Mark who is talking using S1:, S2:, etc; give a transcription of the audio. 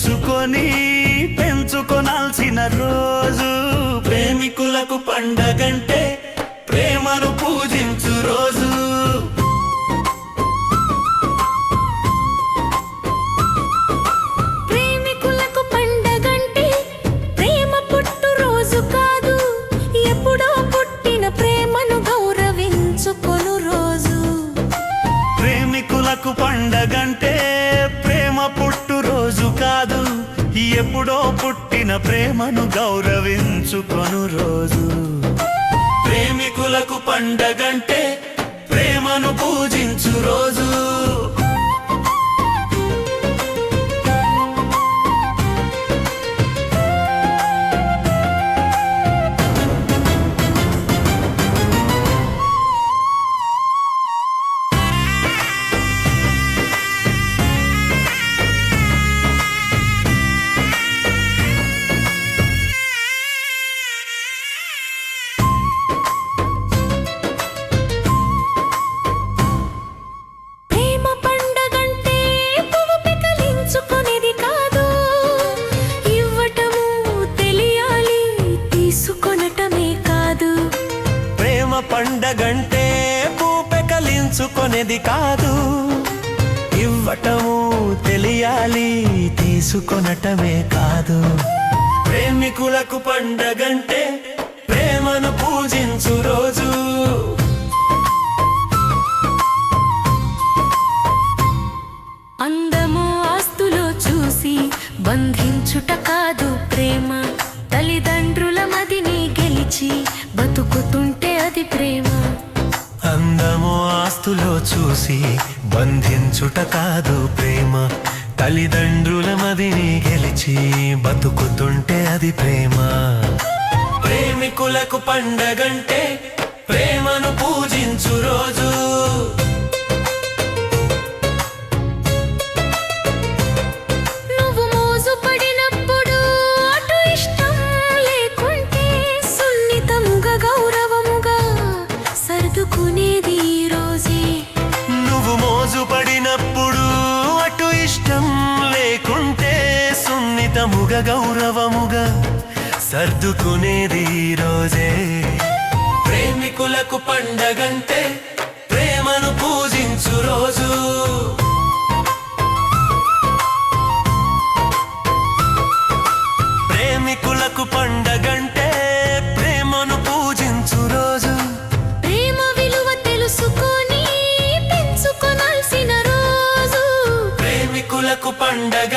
S1: చూసుకొని పెంచుకొనాల్సిన రోజు. ప్రేమికులకు పండగంటే ప్రేమను పూజించు రోజు.
S2: ప్రేమికులకు పండగంటే ప్రేమ పుట్టు రోజు కాదు, ఎప్పుడో పుట్టిన ప్రేమను గౌరవించుకొను రోజు.
S1: ప్రేమికులకు పండగంటే ప్రేమ పుట్టు రోజు కాదు, ఎప్పుడో పుట్టిన ప్రేమను గౌరవించుకొను రోజు. ప్రేమికులకు పండగంటే ప్రేమను పూజించు రోజు. పండగంటే పూపెకలించుకొనేది కాదు, ఇవ్వటము తెలియాలి తీసుకొనటమే కాదు. ప్రేమికులకు పండగంటే ప్రేమను పూజించు రోజు.
S2: అందము ఆస్తులో చూసి బంధించుట కాదు ప్రేమ, తల్లిదండ్రుల మదిని గెలిచి బతుకుతుంటే అది ప్రేమ.
S1: అందము ఆస్తులో చూసి బంధించుట కాదు ప్రేమ, తల్లిదండ్రుల మదిని గెలిచి బతుకుతుంటే అది ప్రేమ. ప్రేమికులకు పండగంటే ప్రేమను పూజించు రోజు. నువ్వు మోజు పడినప్పుడు అటు ఇష్టం లేకుంటే సున్నితముగా గౌరవముగా సర్దుకునేది రోజే. ప్రేమికులకు పండగంటే ప్రేమను పూజించు రోజు. ప్రేమికులకు పండగంటే ప్రేమను పూజించు రోజు. ప్రేమికులకు పండగ